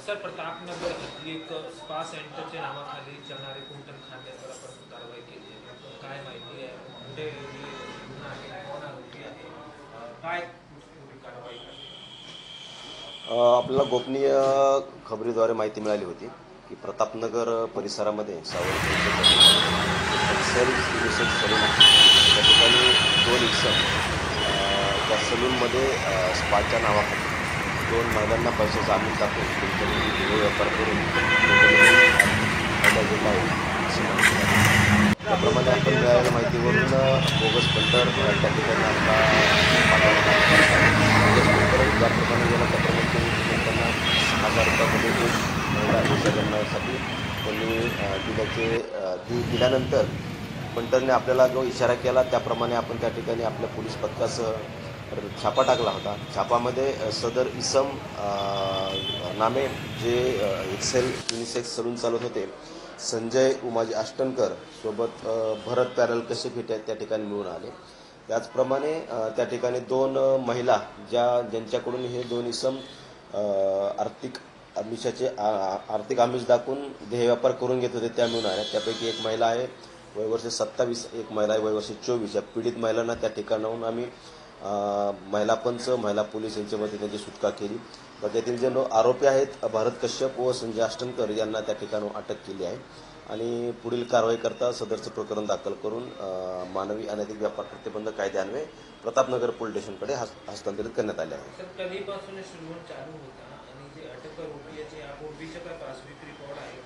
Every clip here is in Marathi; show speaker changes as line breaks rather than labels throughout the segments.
सर, प्रतापनगर एक स्पा सेंटरच्या नावाखाली चलणारे कुंटल खात्यावर आपण कारवाई केली आहे. काय माहिती आहे, कुठे गुन्हा आहे, कोण आरोपी आहे, काय पुढील कारवाई करते?
आपल्याला गोपनीय खबरीद्वारे माहिती मिळाली होती की प्रतापनगर परिसरामध्ये सावंत एक्सेल युनिसेक्स सलून त्या ठिकाणी 2 इसम त्या सलूनमध्ये स्पाच्या नावाखाली 2 महिलांना पैशाचा आमिष टाकून त्यांच्याकडून व्हिडिओ व्यापार करून फायदा घेतला आहे अशी माहिती मिळाली. त्याप्रमाणे आपण मिळालेल्या माहितीवरून बोगस पंटर त्या ठिकाणी आपला ज्याप्रमाणे गेला त्याप्रमाणे त्यांना 6,000 रुपयामध्ये महिला विसर्जनासाठी त्यांनी दिल्यानंतर पंटरने आपल्याला जो इशारा केला त्याप्रमाणे आपण त्या ठिकाणी आपल्या पोलीस पथकासह छापा टाकला होता. छापामध्ये सदर इसम नामे जे एक्सेल युनिसेक्स सलून चालवत होते संजय उमाजी अष्टनकर सोबत भरत पॅरल कसे फिट आहेत त्या ठिकाणी मिळून आले. त्याचप्रमाणे त्या ठिकाणी 2 महिला ज्यांच्याकडून हे 2 इसम आर्थिक आमिष दाखवून ध्येयव्यापार करून घेत होते त्या मिळून आल्या. त्यापैकी एक महिला आहे वयवर्ष 27, एक महिला आहे वयवर्ष 24. या पीडित महिलांना त्या ठिकाणाहून आम्ही महिला पंच, महिला पोलीस यांच्यामध्ये त्यांची सुटका केली. तर त्यातील जे आरोपी आहेत भरत कश्यप व संजय अष्टनकर यांना त्या ठिकाणी अटक केली आहे आणि पुढील कारवाई करता सदरचं प्रकरण दाखल करून मानवी अनैतिक व्यापार प्रतिबंध कायद्यान्वये प्रतापनगर पोलीस स्टेशनकडे हस्तांतरित करण्यात आले आहे.
सर, कधीपासून सुरुवात चालू होता आणि जे अटक आरोपी याचे यापूर्वीचे काय प्राथमिक रिकॉर्ड आहे का?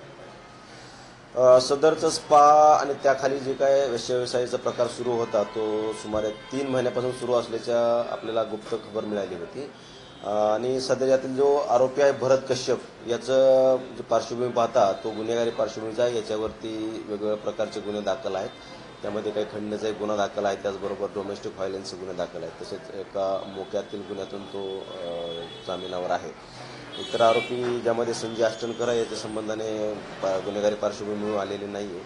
सदरचं स्पा आणि त्याखाली जे काय व्यवसायाचा प्रकार सुरू होता तो सुमारे 3 महिन्यापासून सुरू असल्याच्या आपल्याला गुप्त खबर मिळाली होती आणि सध्या यातील जो आरोपी आहे भरत कश्यप याचं जे पार्श्वभूमी पाहता तो गुन्हेगारी पार्श्वभूमीचा आहे. याच्यावरती वेगवेगळ्या प्रकारचे गुन्हे दाखल आहेत. त्यामध्ये काही खंडणीचा एक गुन्हा दाखल आहे, त्याचबरोबर डोमेस्टिक व्हायलन्सचे गुन्हे दाखल आहेत. तसेच एका मोक्यातील गुन्ह्यातून तो जामिनावर आहे. इतर आरोपी ज्यामध्ये संजय अष्टनकर आहे याच्या संबंधाने गुन्हेगारी पार्श्वभूमी आलेली नाही आहे.